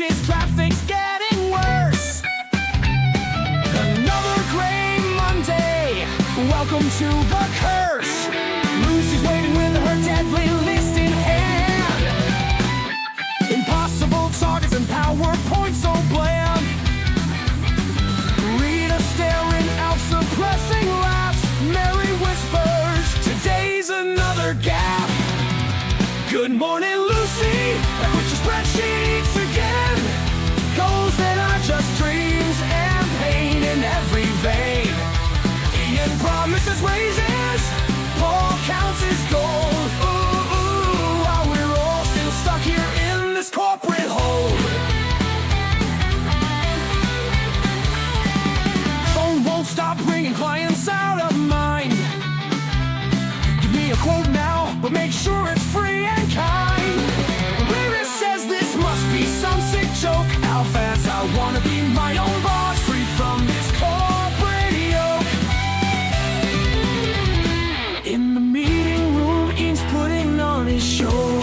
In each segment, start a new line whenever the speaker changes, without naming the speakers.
crashes, traffic's getting worse. Another gray Monday, welcome to the curse. Lucy's waiting with her deadly list in hand. Impossible targets and PowerPoint so bland. Rita staring out, suppressing laughs. Mary whispers, today's another gap. Good morning, Lucy, back with your spreadsheets again. Goals that are just dreams and pain in every vein. Ian promises raises, Paul counts his gold. Ooh, while we're all still stuck here in this corporate hole. Phone won't stop ringing, clients out of mind. Give me a quote now, but make sure it's free and kind. Rita says this must be some sick joke. How fast I wanna be my own boss, free from this corporate yoke. In the meeting room, Ian's putting on his show,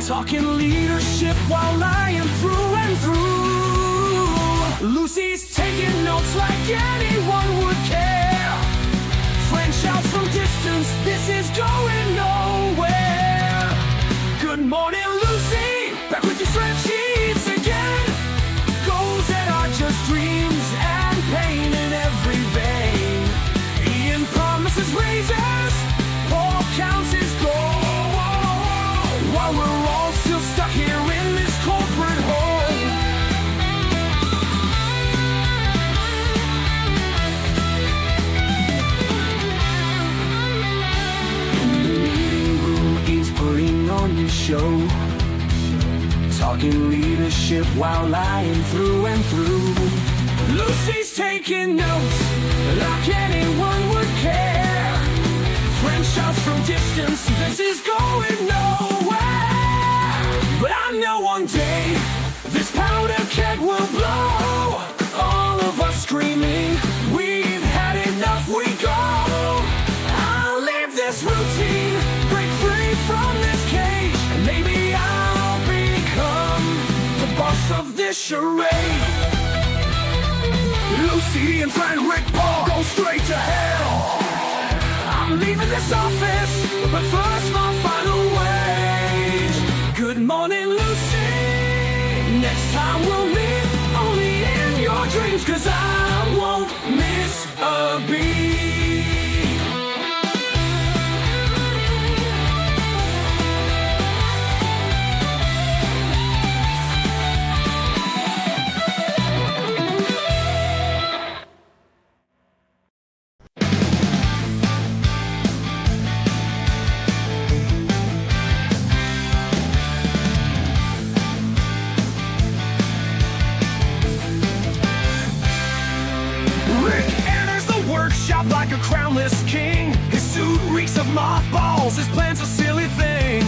talking leadership while lying through and through. Lucy's taking notes like anyone would care. Fran shouts from distance, this is going nowhere. Good morning, Lucy, back with your spreadsheets again. Goals that are just dreams and pain in every vein. Ian promises raises, Paul counts his gold, while we're all still stuck here in this corporate hole. Show, talking leadership while lying through and through. Lucy's taking notes like anyone would care. Fran shouts from distance, this is going nowhere. But I know one day this powder keg will blow. All of us screaming, we've had enough, we go. I'll leave this routine, break free from this cage. Maybe I'll become the boss of this charade. Lucy and Fran, Rick, Paul go straight to hell. I'm leaving this office, but first my final wage. Good morning, Lucy. Next time we'll meet only in your dreams, 'cause I won't miss a beat. Like a crownless king, his suit reeks of mothballs, his plan's a silly thing.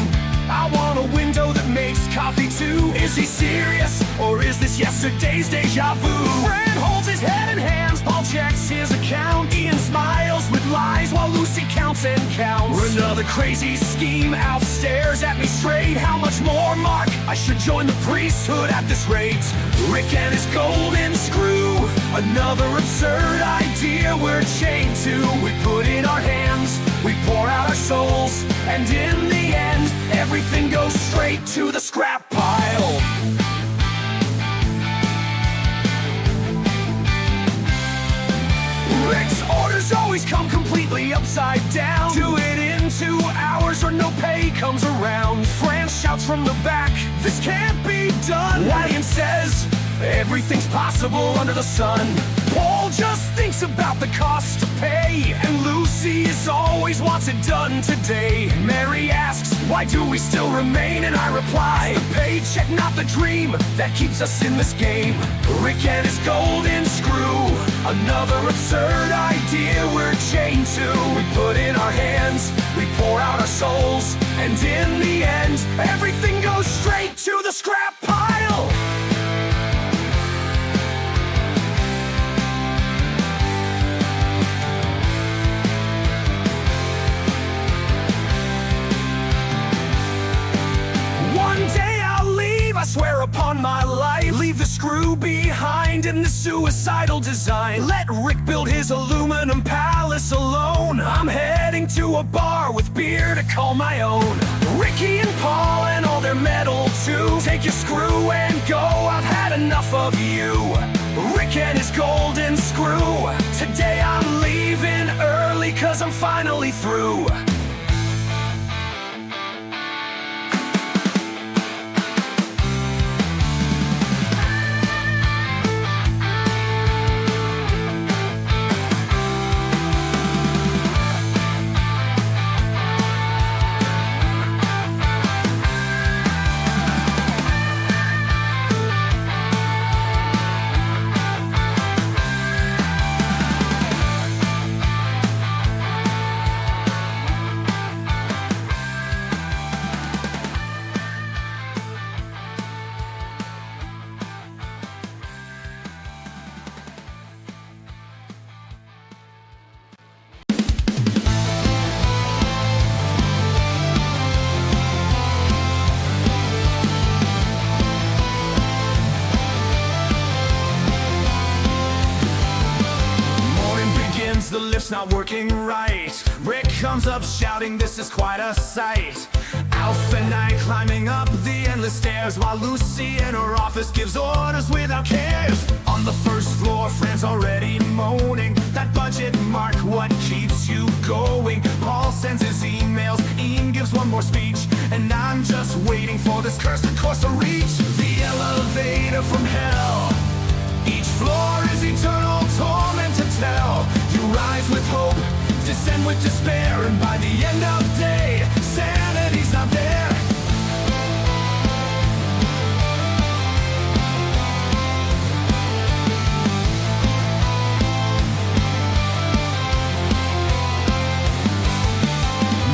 I want a window that makes coffee too. Is he serious, or is this yesterday's deja vu? Fran holds his head in hands, Paul checks his account. Ian smiles with lies while Lucy counts and counts. Another crazy scheme out stares at me straight. How much more, Mark? I should join the priesthood at this rate. Rick and his golden screw, another absurd idea we're chained to. We put in our hands, we pour out our souls, and in the end, everything goes straight to the scrap pile. Rick's orders always come completely upside down. Do it in 2 hours or no pay comes around. Fran shouts from the back, this can't be done. Ryan says, everything's possible under the sun. Paul just thinks about the cost to pay, and Lucy is always wants it done today. Mary asks, why do we still remain? And I reply, it's the paycheck, not the dream, that keeps us in this game. Rick and his golden screw, another absurd idea we're chained to. We put in our hands, we pour out our souls, and in the end, everything goes straight to the scrap pile. One day I'll leave, I swear upon my life. Leave the screw behind in the suicidal design. Let Rick build his aluminum palace alone. I'm heading to a bar with beer to call my own. Ricky and Paul and all their metal too. Take your screw and go, I've had enough of you. Rick and his golden screw. Today I'm leaving early cause I'm finally through. The lift's not working right. Rick comes up shouting, this is quite a sight. Alf and I climbing up the endless stairs, while Lucy in her office gives orders without cares. On the first floor, Fran's already moaning. That budget, Mark, what keeps you going? Paul sends his emails, Ian gives one more speech, and I'm just waiting for this cursed course to reach the elevator from hell. Each floor is eternal torment to tell. You rise with hope, descend with despair, and by the end of day, sanity's not there.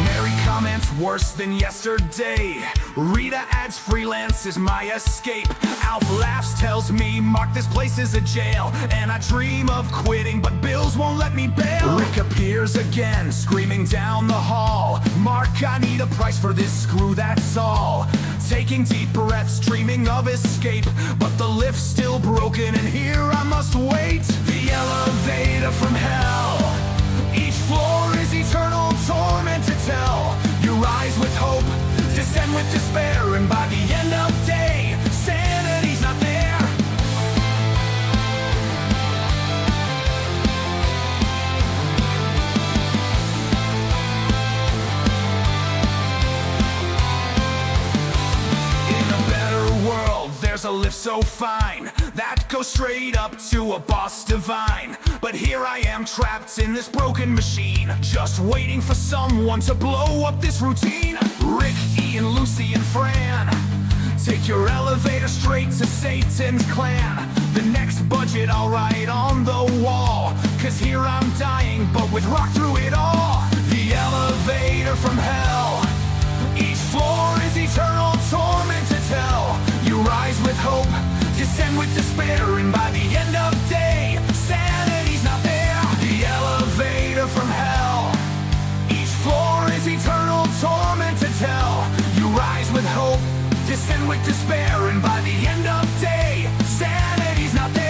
Mary comments worse than yesterday. Rita adds freelance is my escape. Alf laughs, tells me, Mark, this place is a jail. And I dream of quitting, but bills won't let me bail. Rick appears again, screaming down the hall. Mark, I need a price for this screw, that's all. Taking deep breaths, dreaming of escape, but the lift's still broken and here I must wait. The elevator from hell. Each floor is eternal torment to tell. You rise with hope, descend with despair, and by the end of day, sanity's not there. In a better world, there's a lift so fine that goes straight up to a boss divine. But here I am trapped in this broken machine, just waiting for someone to blow up this routine. Rick, Ian, Lucy, and Fran, take your elevator straight to Satan's clan. The next budget I'll write on the wall, cause here I'm dying, but with rock through it all. The elevator from hell. Each floor is eternal torment to tell. You rise with hope, descend with despair, and by the end of day, sanity's not there. The elevator from hell. Each floor is eternal torment to tell. You rise with hope, descend with despair, and by the end of day, sanity's not there.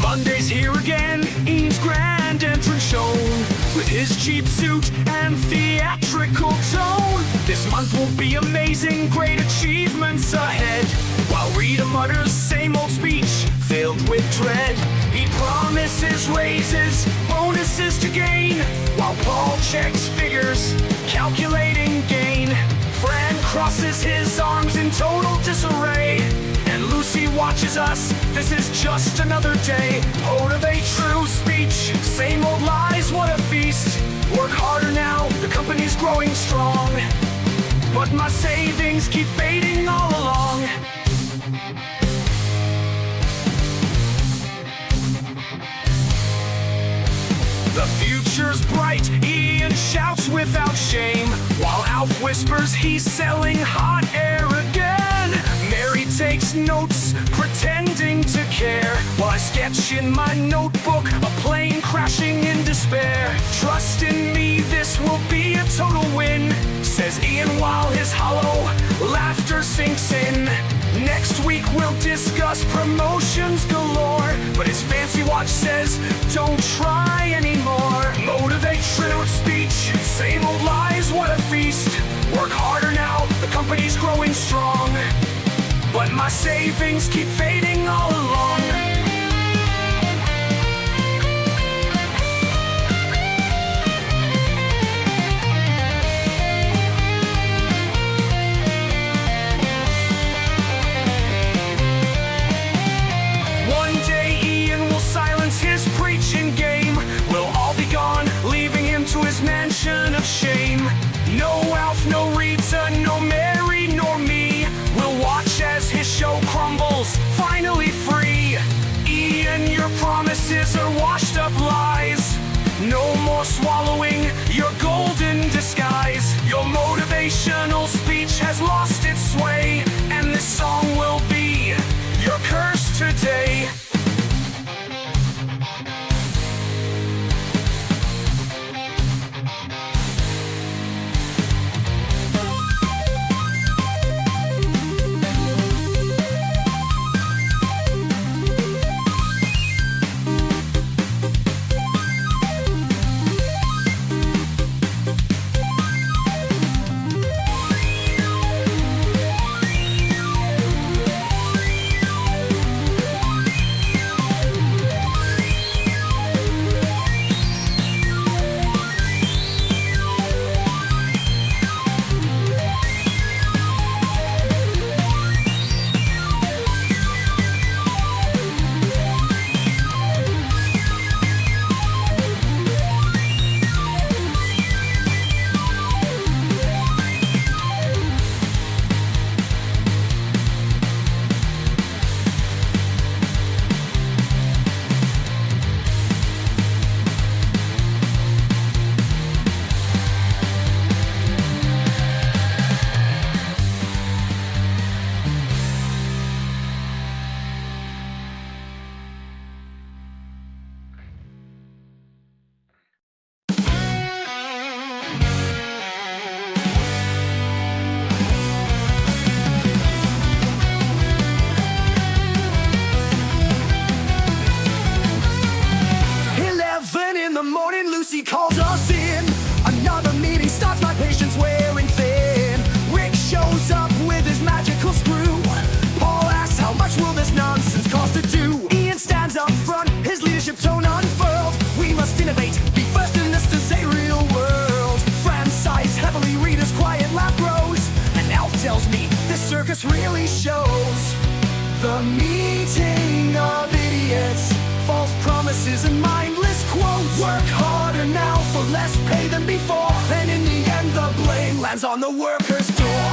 Monday's here again, Ian's grand entrance shown, with his cheap suit and theatrical tone. This month will be amazing, great achievements ahead. While Rita mutters same old speech, filled with dread. He promises raises, bonuses to gain, while Paul checks figures, calculating gain. Fran crosses his arms in total disarray, and Lucy watches us, this is just another day. Motivate true speech, same old lies, what a feast. growing strong, but my savings keep fading all along. The future's bright, Ian shouts without shame, while Alf whispers he's selling hot air again. Mary takes notes, pretending to care, while I sketch in my notebook a plane crashing in despair. Trust in me, this will be a total win, says Ian while his hollow laughter sinks in. Next week we'll discuss promotions galore, but his fancy watch says, don't try anymore. Motivational speech, same old lies, what a feast. Work harder now, the company's growing strong, but my savings keep fading all along. One day Ian will silence his preaching game. We'll all be gone, leaving him to his mansion of shame. No Alf, no Rita, no Mary, nor me. We'll watch as his show crumbles, finally free. Ian, your promises are washed up lies. No more swallowing your golden disguise. Your motivational speech has lost its sway, and this song will be your curse today. Lucy calls us in. Another meeting starts, my patience wearing thin. Rick shows up with his magical screw. Paul asks, how much will this nonsense cost to do? Ian stands up front, his leadership tone unfurled. We must innovate, be first in this to say real world. Fran sighs heavily, Rita's quiet laugh grows. And Alf tells me, this circus really shows. The meeting of idiots, false promises and mindless quotes. Work harder now for less pay than before, and in the end the blame lands on the worker's door.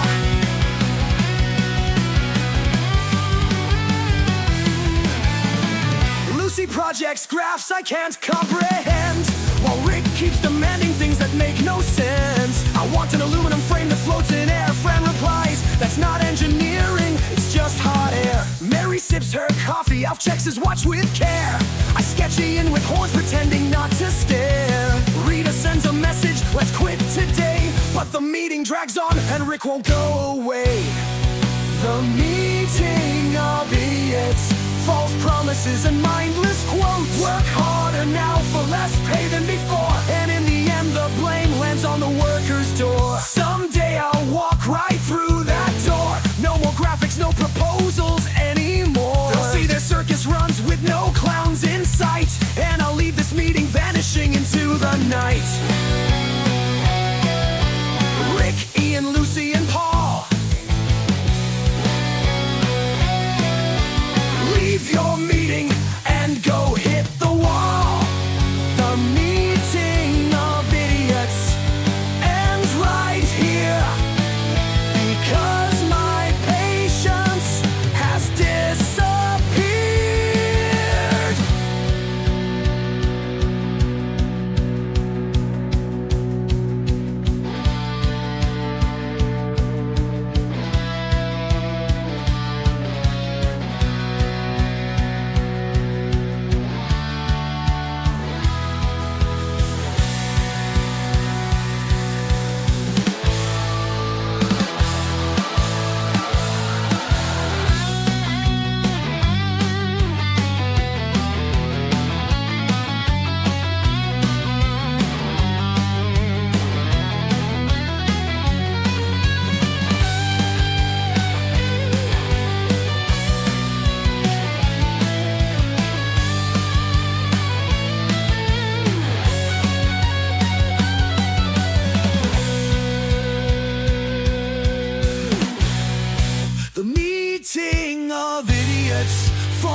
Lucy projects graphs I can't comprehend, while Rick keeps demanding things that make no sense. I want an aluminum frame that floats in air. Fran replies, that's not engineering, it's just hot air. Mary sips her coffee, Alf checks his watch with care. I sketch Ian with horns pretending not to stare. Rita sends a message, let's quit today. But the meeting drags on and Rick won't go away. The meeting of idiots, false promises and mindless quotes. Work harder now for less pay than before, and in the end the blame lands on the worker's door. Someday I'll walk right through that door. No more graphics, no proposals anymore. They'll see their circus runs with no clowns in sight, and I'll leave this meeting vanishing into the night. Rick, Ian, Lucy, and Paul, leave your meeting and go hit the wall. The meeting of idiots ends right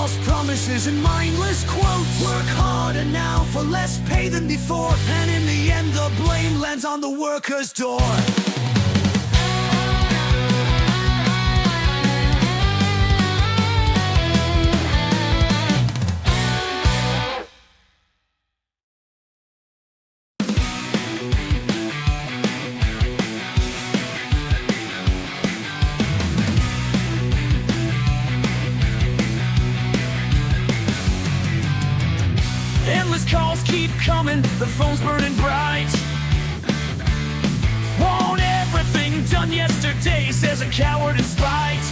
false promises and mindless quotes. Work harder now for less pay than before, and in the end the blame lands on the worker's door. Endless calls keep coming, the phone's burning bright. Want everything done yesterday, says a coward in spite.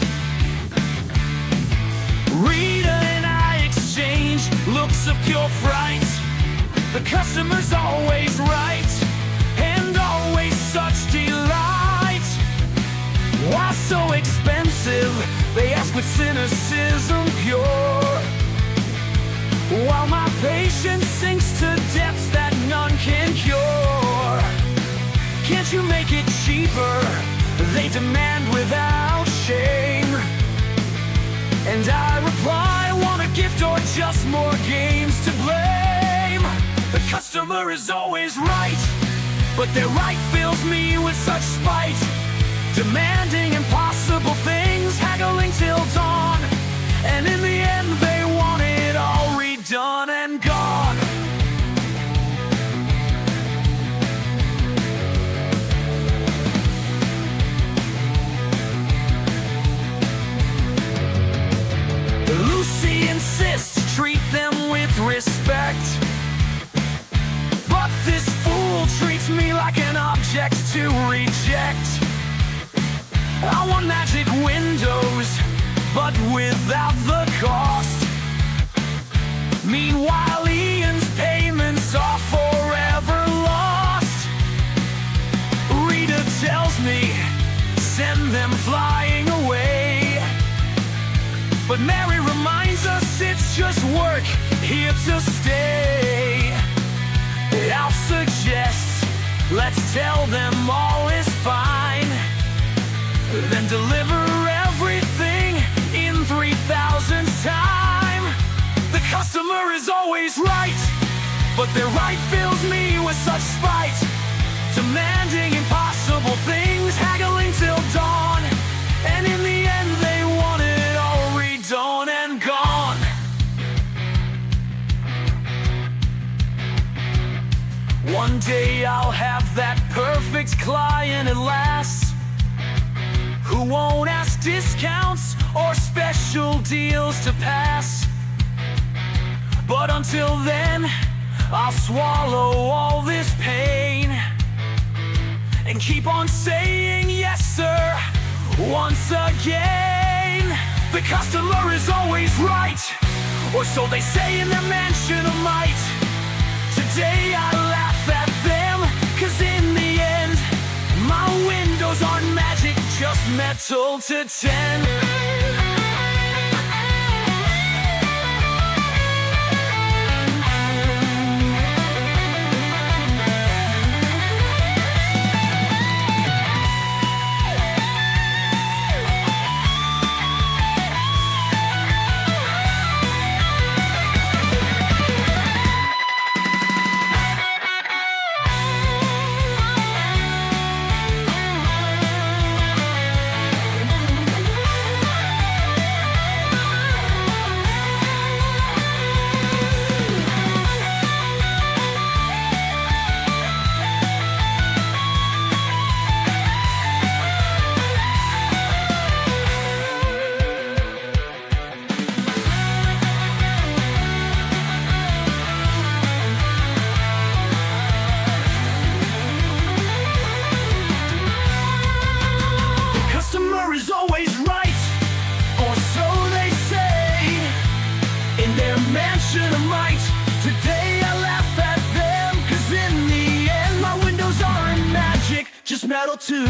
Rita and I exchange looks of pure fright. The customer's always right, and always such delight. Why so expensive? They ask with cynicism pure, while my patience sinks to depths that none can cure. Can't you make it cheaper? They demand without shame. And I reply, want a gift or just more games to blame? The customer is always right, but their right fills me with such spite. Demanding impossible things, haggling till dawn, and in the end they want it all redone and gone. Lucy insists to treat them with respect, but this fool treats me like an object to reject. I want magic windows, but without the cost. Meanwhile, Ian's payments are forever lost. Rita tells me, send them flying away, but Mary reminds us it's just work here to stay. Alf suggests, let's tell them all is fine, then deliver everything in 3,000 time. The customer is always right, but their right fills me with such spite. Demanding impossible things, haggling till dawn, and in the end they want it all redone and gone. One day I'll have that perfect client at last, who won't ask discounts or special deals to pass. But until then, I'll swallow all this pain and keep on saying yes sir once again. The customer is always right, or so they say in their mansion of might. Today I laugh at them, 'cause in the end my windows aren't magic, just metal to 10. Metal too.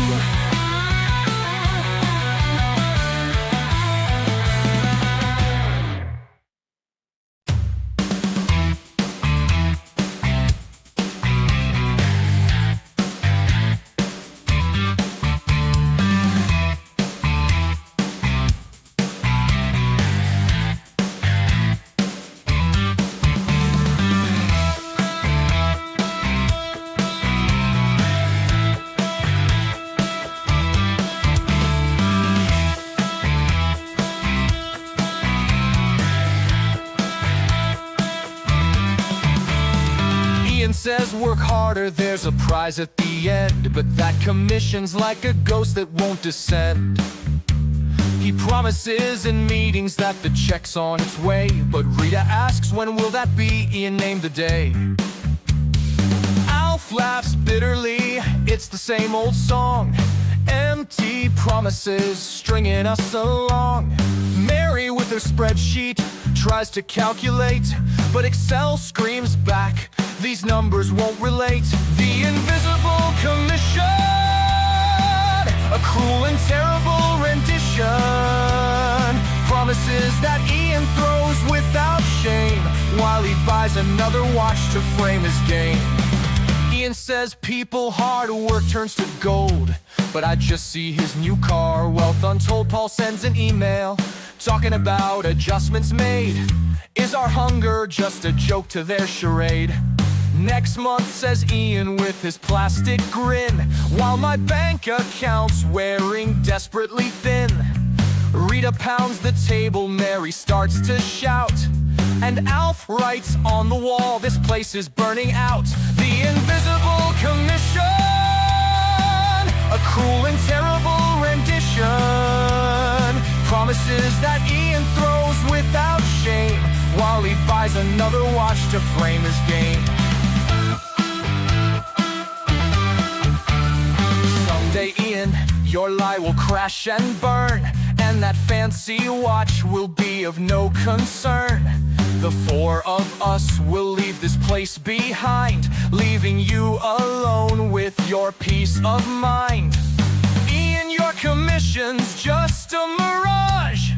says work harder, there's a prize at the end, but that commission's like a ghost that won't descend. He promises in meetings that the check's on its way, but Rita asks, when will that be? Ian named the day. Alf laughs bitterly, it's the same old song. Empty promises stringing us along. Mary with her spreadsheet tries to calculate, but Excel screams back, these numbers won't relate. The invisible commission, a cruel and terrible rendition, promises that Ian throws without shame, while he buys another watch to frame his game. Ian says people hard work turns to gold, but I just see his new car, wealth untold. Paul sends an email talking about adjustments made. Is our hunger just a joke to their charade? Next month, says Ian with his plastic grin, while my bank account's wearing desperately thin. Rita pounds the table, Mary starts to shout, and Alf writes on the wall, this place is burning out. The invisible commission, a cruel and terrible rendition, promises that Ian throws without shame, while he buys another watch to frame his game. Someday, Ian, your lie will crash and burn, and that fancy watch will be of no concern. The four of us will leave this place behind, leaving you alone with your peace of mind. Ian, your commission's just a mirage,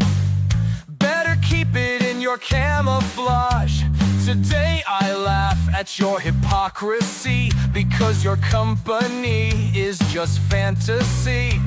better keep it in your camouflage. Today I laugh at your hypocrisy, because your company is just fantasy.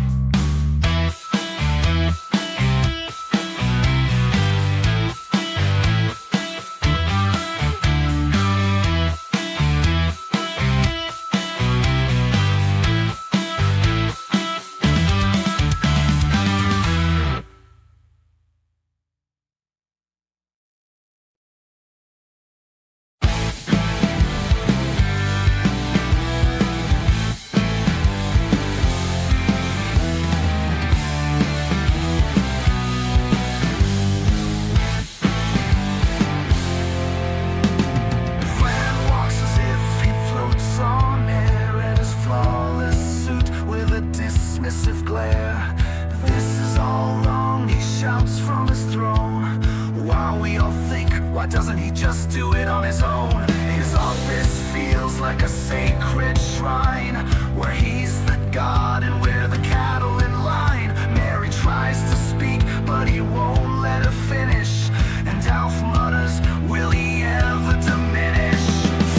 Doesn't he just do it on his own? His office feels like a sacred shrine, where he's the god and we're the cattle in line. Mary tries to speak, but he won't let her finish, and Alf mutters, will he ever diminish?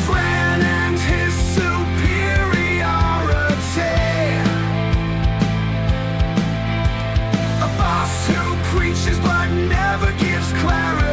Fran and his superiority, a boss who preaches but never gives clarity.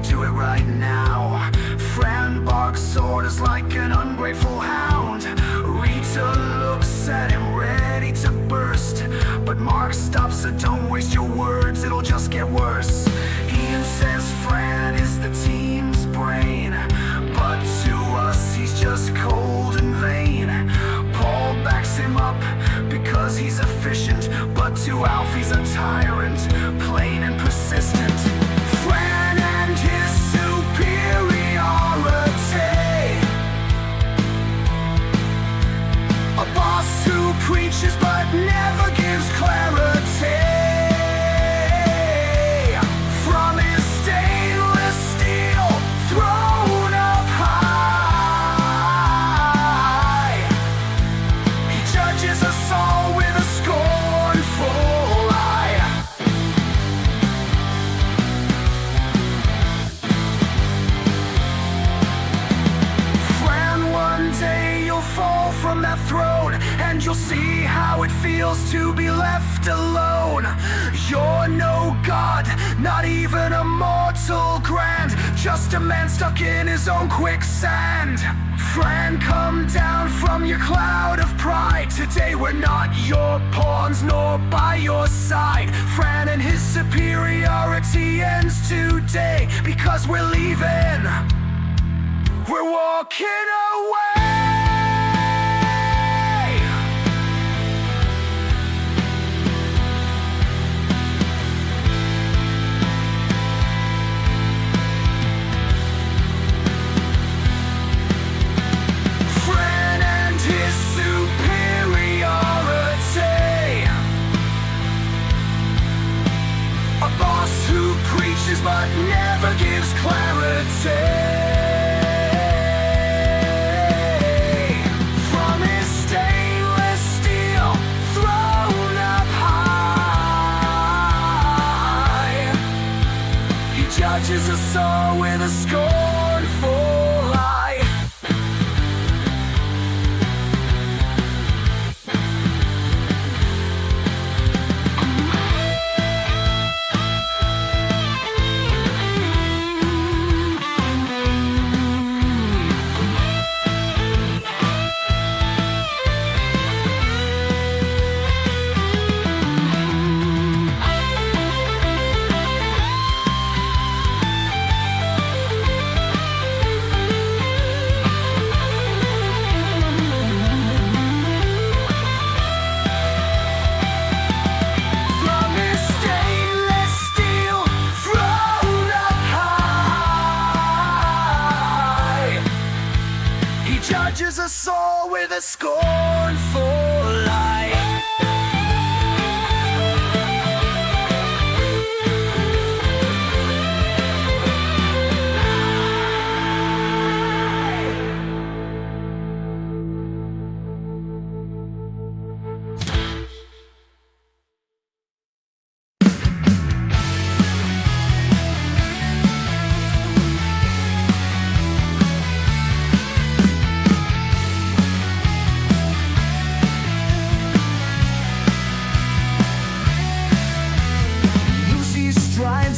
Do it right now. Fran barks orders like an ungrateful hound. Rita looks at him ready to burst, but Mark stops her, don't waste your words, it'll just get worse. Ian says Fran is the team's brain, but to us he's just cold and vain. Paul backs him up because he's efficient, but to Alf he's a tyrant, plain and persistent. Fran and his superiority, a boss who preaches but never gives clarity. From his stainless steel throne up high, he judges us all with a scornful eye. Not even a mortal grand, just a man stuck in his own quicksand. Fran, come down from your cloud of pride. Today we're not your pawns nor by your side. Fran and his superiority ends today, because we're leaving, we're walking away. Fran and his superiority, a boss who preaches but never gives clarity. From his stainless steel throne up high, he judges us all with a scornful eye. Judges us all with a scornful eye.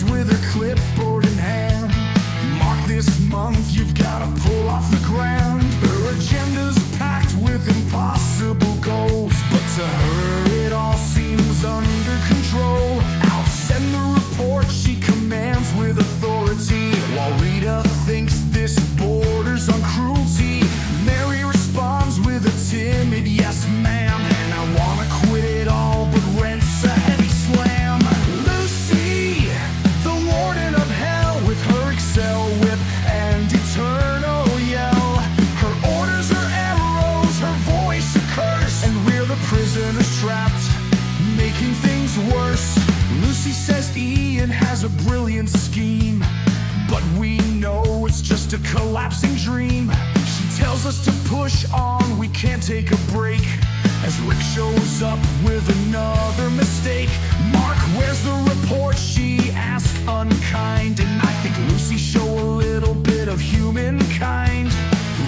With a clipboard in hand, mark this month, you've gotta pull off the ground. Her agenda's packed with impossible goals, but to her it all seems under control. I'll send the report she commands with authority, while Rita thinks this borders on cruelty. Mary responds with a timid yes ma'am, and I wanna quit it all, but rent's a heavy slam. Lucy, the Warden of Hell, with her Excel whip and eternal yell. Her orders are arrows, her voice a curse, and we're the prisoners trapped, making things worse. Lucy says Ian has a brilliant scheme, but we know it's just a collapsing dream. She tells us to push on, we can't take a break, as Rick shows up with another mistake. Mark, where's the report? She asks unkind, and I think Lucy show a little bit of humankind.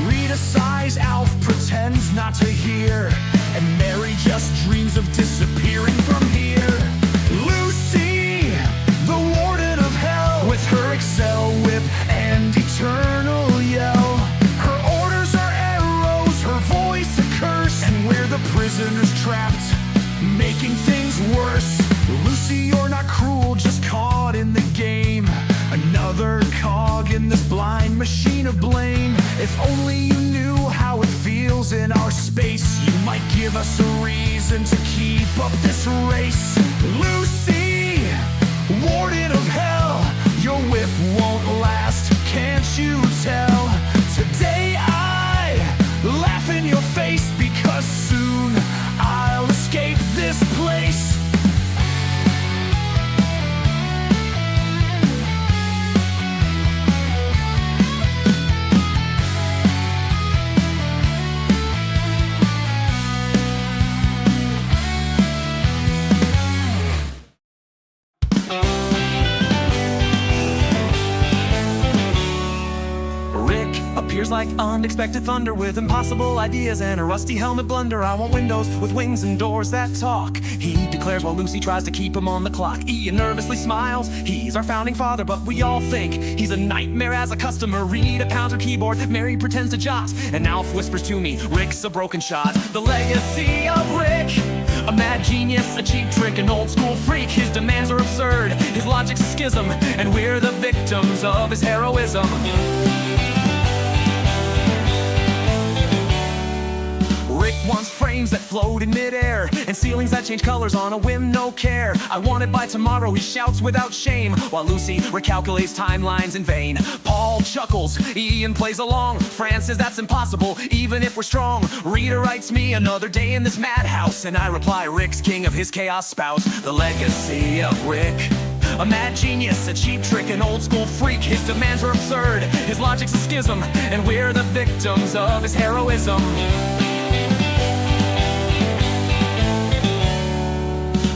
Rita sighs, Alf pretends not to hear, and Mary just dreams of disappearing from here. Lucy, the Warden of Hell, with her Excel whip and eternal yell. Her orders are arrows, her voice a curse, and we're the prisoners trapped, making things worse. Lucy, you're not cruel, just caught in the game, another cog in this blind machine of blame. If only you knew how it feels in our space, you might give us a reason to keep up this race. Lucy, Warden of Hell, your whip won't last, can't you tell? Today I laugh in your face, because soon I'll escape this place.
appears like unexpected thunder with impossible ideas and a rusty helmet blunder. I want windows with wings and doors that talk, he declares while Lucy tries to keep him on the clock. Ian nervously smiles, he's our founding father, but we all think he's a nightmare as a customer. Rita pounds her keyboard, Mary pretends to jot, and Alf whispers to me, Rick's a broken shot. The legacy of Rick, a mad genius, a cheap trick, an old school freak. His demands are absurd, his logic's a schism, and we're the victims of his heroism. Rick wants frames that float in midair and ceilings that change colors on a whim, no care. I want it by tomorrow, he shouts without shame, while Lucy recalculates timelines in vain. Paul chuckles, Ian plays along. Fran says that's impossible, even if we're strong. Rita writes me another day in this madhouse, and I reply, Rick's king of his chaos spouse. The legacy of Rick, a mad genius, a cheap trick, an old school freak. His demands are absurd, his logic's a schism, and we're the victims of his heroism.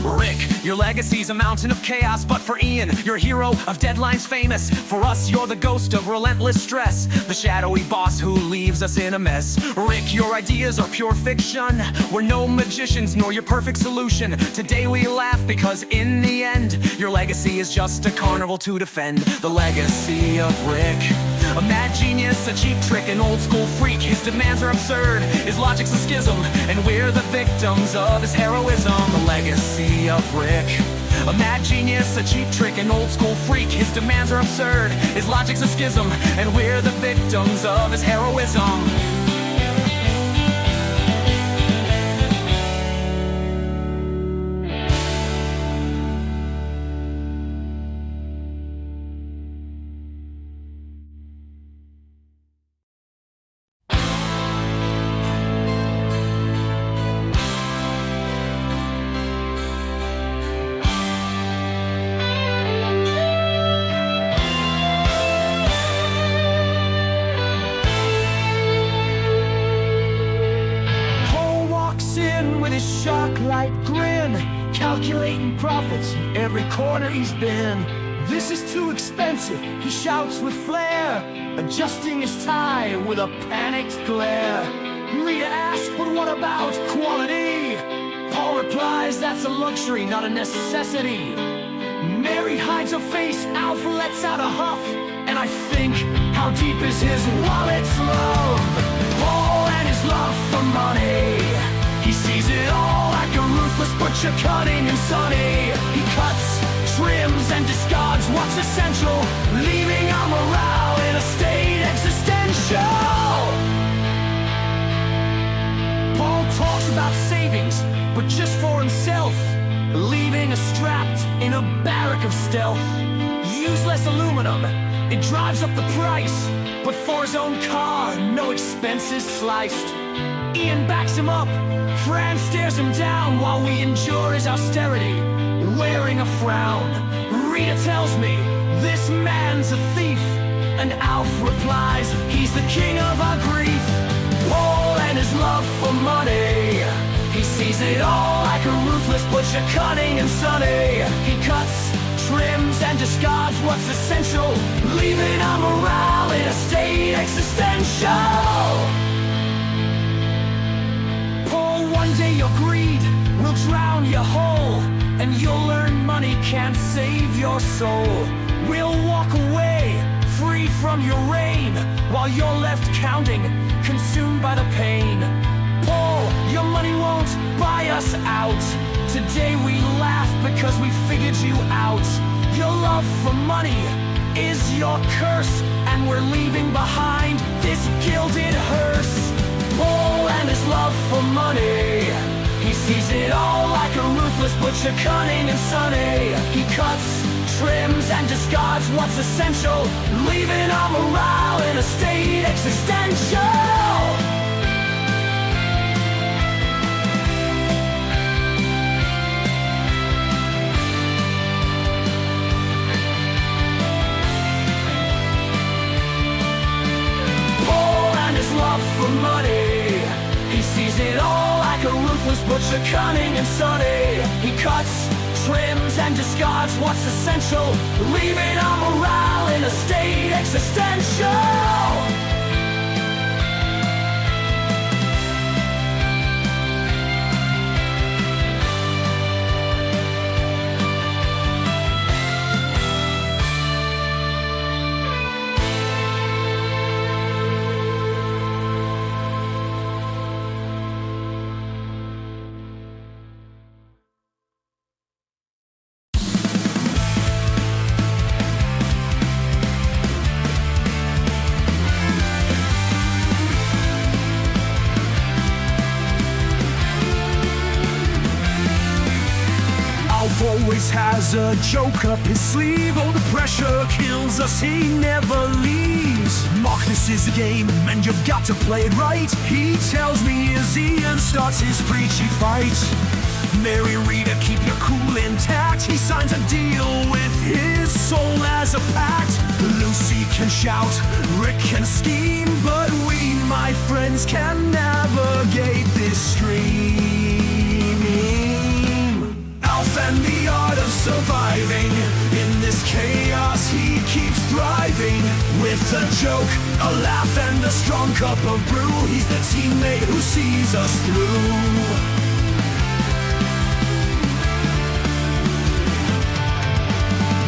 Rick, your legacy's a mountain of chaos, but for Ian, you're a hero of deadlines famous. For us, you're the ghost of relentless stress, the shadowy boss who leaves us in a mess. Rick, your ideas are pure fiction, we're no magicians nor your perfect solution. Today we laugh because in the end, your legacy is just a carnival to defend. The legacy of Rick, a mad genius, a cheap trick, an old school freak. His demands are absurd, his logic's a schism, and we're the victims of his heroism. The legacy of Rick, a mad genius, a cheap trick, an old school freak. His demands are absurd, his logic's a schism, and we're the victims of his heroism. His shark-like grin, calculating profits in every corner he's been. This is too expensive, he shouts with flair, adjusting his tie with a panicked glare. Rita asks, but what about quality? Paul replies, that's a luxury, not a necessity. Mary hides her face, Alf lets out a huff, and I think, how deep is his wallet's love? Paul and his love for money, he sees it all like a ruthless butcher, cutting and sunny. He cuts, trims, and discards what's essential, leaving our morale in a state existential. Paul talks about savings, but just for himself, leaving us strapped in a barrack of stealth. Use less aluminum, it drives up the price, but for his own car, no expenses sliced. Ian backs him up, Fran stares him down while we endure his austerity, wearing a frown. Rita tells me, this man's a thief, and Alf replies, he's the king of our grief. Paul and his love for money, he sees it all like a ruthless butcher, cunning and sunny. He cuts, trims, and discards what's essential, leaving our morale in a state existential. One day your greed will drown your whole, and you'll learn money can't save your soul. We'll walk away, free from your reign, while you're left counting, consumed by the pain. Paul, your money won't buy us out. Today we laugh because we figured you out. Your love for money is your curse, and we're leaving behind this gilded hearse. Paul and his love for money, he sees it all like a ruthless butcher, cunning and sunny. He cuts, trims, and discards what's essential, leaving our morale in a state existential. Love for money, he sees it all like a ruthless butcher, cunning and sunny. He cuts, trims, and discards what's essential, leaving our morale in a state existential. always has a joke up his sleeve. Oh, the pressure kills us, he never leaves. Mark, this is a game, and you've got to play it right. He tells me as Ian starts his preachy fight. Mary, Rita, keep your cool intact. He signs a deal with his soul as a pact. Lucy can shout, Rick can scheme, but we, my friends, can navigate this stream. Alf and the art of surviving. In this chaos he keeps thriving. With a joke, a laugh, and a strong cup of brew, he's the teammate who sees us through.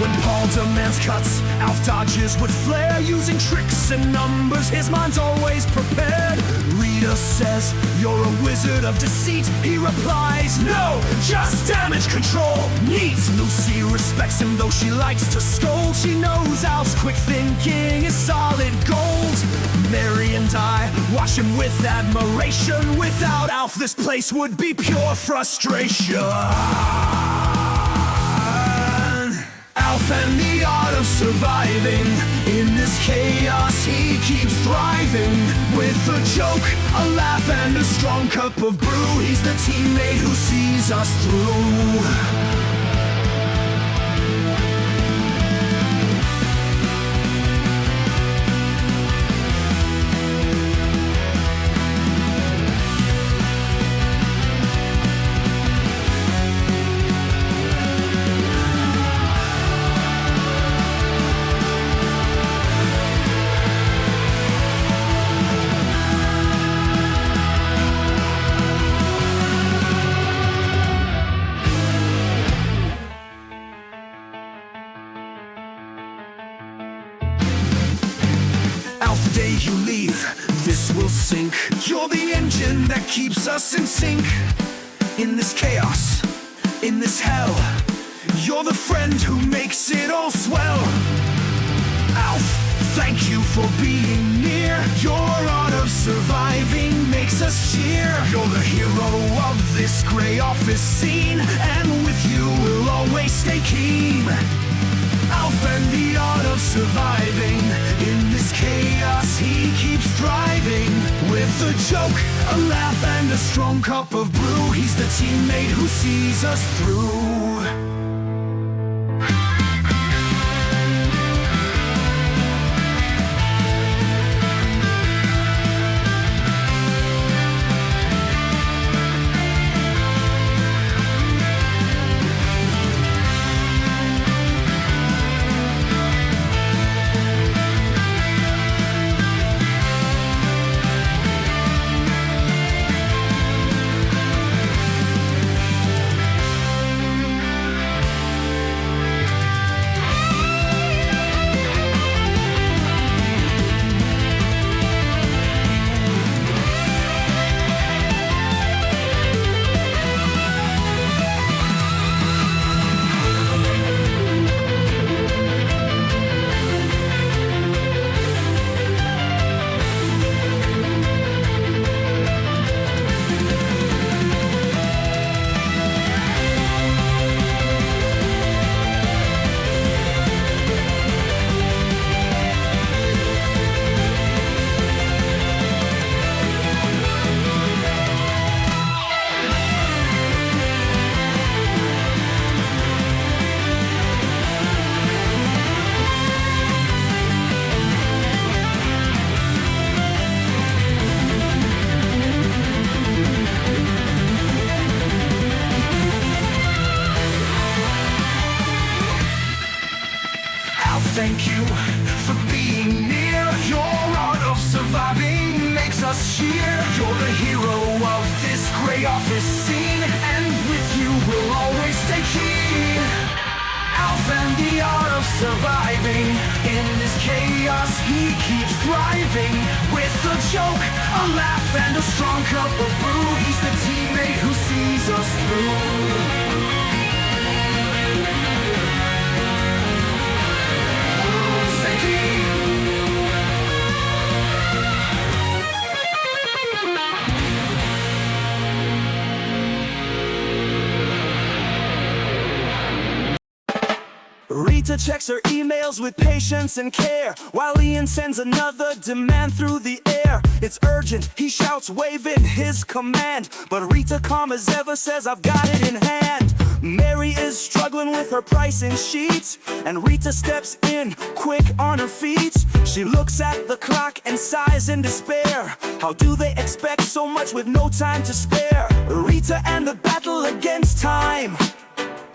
When Paul demands cuts, Alf dodges with flair. Using tricks and numbers, his mind's always prepared. Rita says, you're a wizard of deceit. He replies, no, just damage control. Neat. Lucy respects him, though she likes to scold. She knows Alf's quick thinking is solid gold. Mary and I watch him with admiration. Without Alf, this place would be pure frustration. Alf and the art of surviving. In this chaos he keeps thriving. With a joke, a laugh, and a strong cup of brew, he's the teammate who sees us through. The day you leave, this will sink. You're the engine that keeps us in sync. In this chaos, in this hell, you're the friend who makes it all swell. Alf, thank you for being near. Your art of surviving makes us cheer. You're the hero of this gray office scene, and with you we'll always stay keen. Alf and the art of surviving. In this chaos he keeps thriving. With a joke, a laugh, and a strong cup of brew, he's the teammate who sees us through. Thank you for being near. Your art of surviving makes us cheer. You're the hero of this gray office scene, and with you we'll always stay keen. Alf and the art of surviving. In this chaos he keeps thriving. With a joke, a laugh, and a strong cup of brew, he's the teammate who sees us through. Rita checks her emails with patience and care, while Ian sends another demand through the air. It's urgent, he shouts, waving his command, but Rita, calm as ever, says, I've got it in hand. Mary is struggling with her pricing sheet, and Rita steps in, quick on her feet. She looks at the clock and sighs in despair. How do they expect so much with no time to spare? Rita and the battle against time,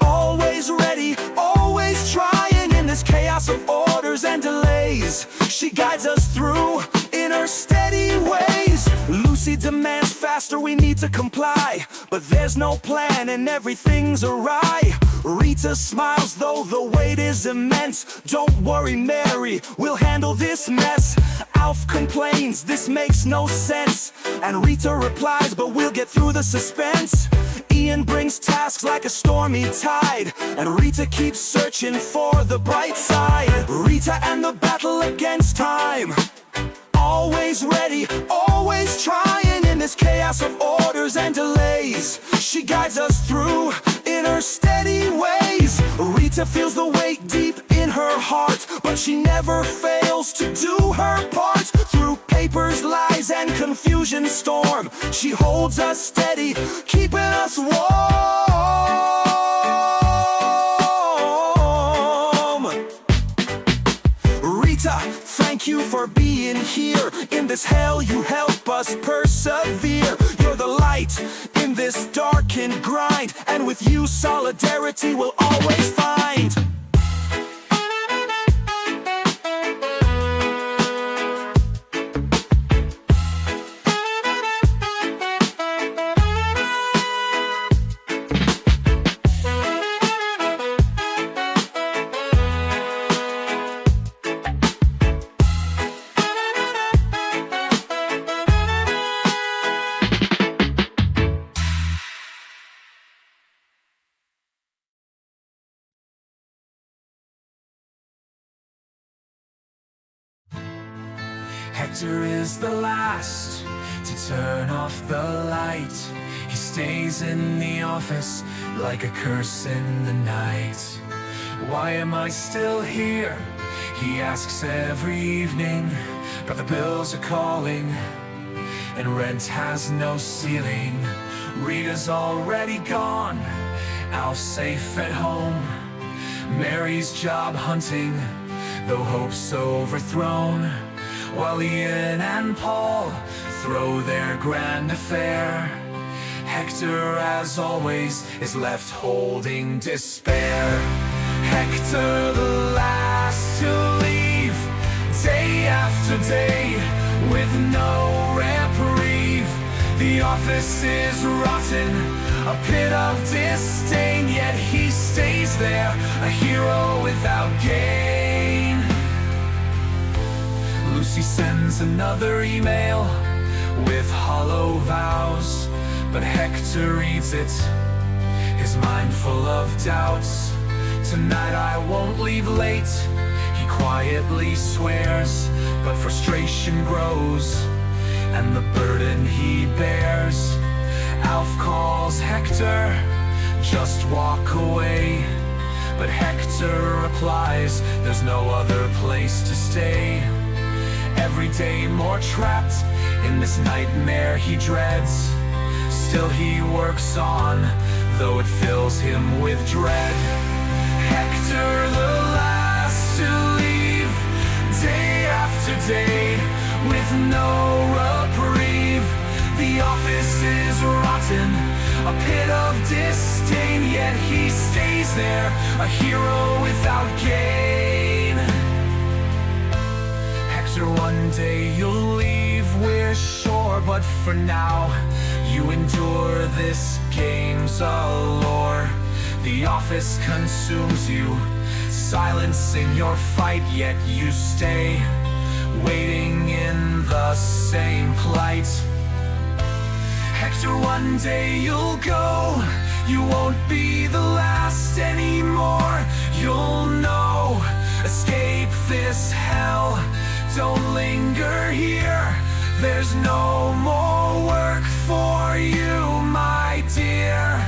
always ready, always trying in this chaos of orders and delays. She guides us through in her steady ways. Lucy demands faster, we need to comply, but there's no plan and everything's awry. Rita smiles though the weight is immense. Don't worry, Mary, we'll handle this mess. Alf complains, this makes no sense, and Rita replies, but we'll get through the suspense. Ian brings tasks like a stormy tide, and Rita keeps searching for the bright side. Rita and the battle against time, always ready, always trying in this chaos of orders and delays. She guides us through in her steady ways. Rita feels the weight deep in her heart, but she never fails to do her part. Through papers, lies, and confusion storm, she holds us steady, keeping us warm. Rita, thank you for being here. In this hell, you help us persevere. You're the light in this darkened grind, and with you, solidarity we'll always find.
Hector is the last to turn off the light. He stays in the office like a curse in the night. Why am I still here? He asks every evening, but the bills are calling, and rent has no ceiling. Rita's already gone, Alf's safe at home. Mary's job hunting, though hope's overthrown, while Ian and Paul throw their grand affair. Hector, as always, is left holding despair. Hector, the last to leave, day after day, with no reprieve. The office is rotten, a pit of disdain, yet he stays there, a hero without gain. Lucy sends another email with hollow vows, but Hector reads it, his mind full of doubts. Tonight I won't leave late, he quietly swears, but frustration grows, and the burden he bears. Alf calls Hector, just walk away, but Hector replies, there's no other place to stay. Every day more trapped in this nightmare he dreads. Still he works on, though it fills him with dread. Hector, the last to leave, day after day, with no reprieve. The office is rotten, a pit of disdain, yet he stays there, a hero without gain. Hector, one day you'll leave, we're sure, but for now you endure this game's allure. The office consumes you, silencing your fight, yet you stay, waiting in the same plight. Hector, one day you'll go, you won't be the last anymore. You'll know, escape this hell, don't linger here. There's no more work for you, my dear.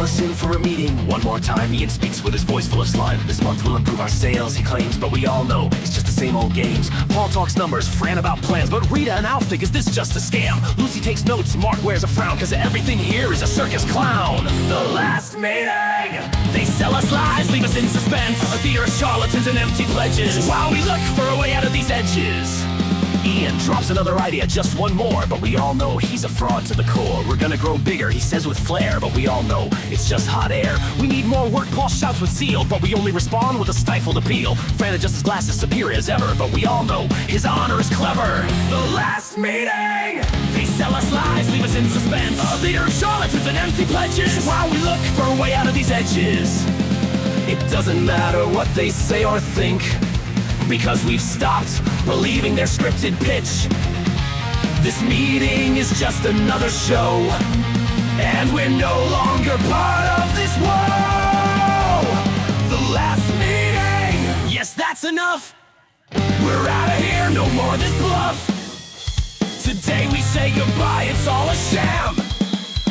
us in for a meeting. One more time, Ian speaks with his voice full of slime. This month will improve our sales, he claims, but we all know it's just the same old games. Paul talks numbers, Fran about plans, but Rita and Alf think, is this just a scam? Lucy takes notes, Mark wears a frown, cause everything here is a circus clown. The last meeting! They sell us lies, leave us in suspense. A theater of charlatans and empty pledges, while we look for a way out of these edges. Ian drops another idea, just one more, but we all know he's a fraud to the core. We're gonna grow bigger, he says with flair, but we all know it's just hot air. We need more work, Paul shouts with zeal, but we only respond with a stifled appeal. Fran adjusts his glasses, superior as ever, but we all know his honor is clever. The last meeting! They sell us lies, leave us in suspense. A theater of charlatans and empty pledges, while we look for a way out of these edges. It doesn't matter what they say or think, because we've stopped believing their scripted pitch. This meeting is just another show, and we're no longer part of this woe. The last meeting, yes, that's enough. We're out of here, no more of this bluff. Today we say goodbye, it's all a sham,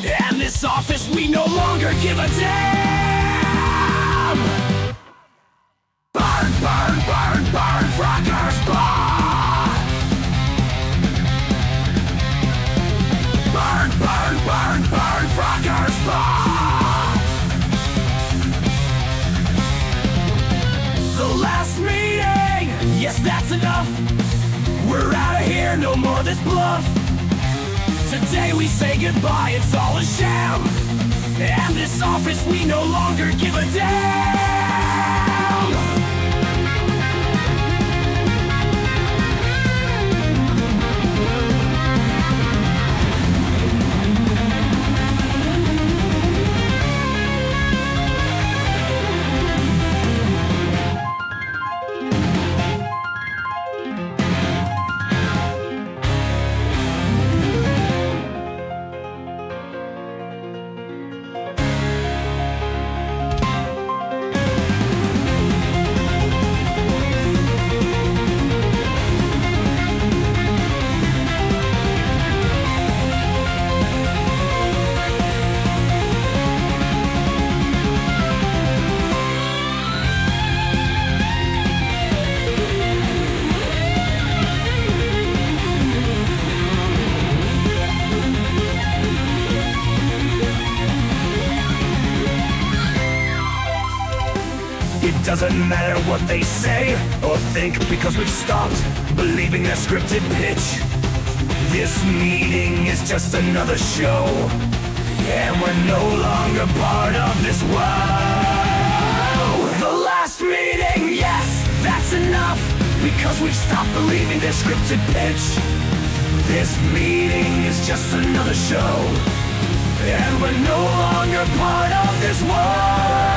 and this office we no longer give a damn. Burn, burn, burn, burn, rockers, burn! Burn, burn, burn, burn, rockers, burn! The last meeting! Yes, that's enough! We're out of here, no more of this bluff! Today we say goodbye, it's all a sham, and this office we no longer give a damn! It doesn't matter what they say or think, because we've stopped believing their scripted pitch. This meeting is just another show, and we're no longer part of this world. The last meeting, yes, that's enough, because we've stopped believing their scripted pitch. This meeting is just another show, and we're no longer part of this world.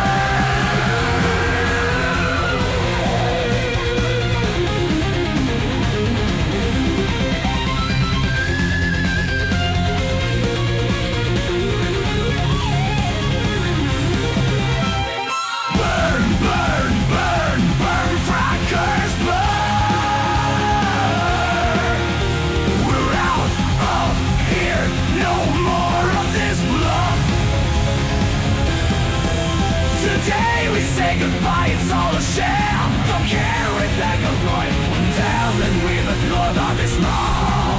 Today we say goodbye, it's all a sham. Don't care if that goes right down, then we've ignored all this long.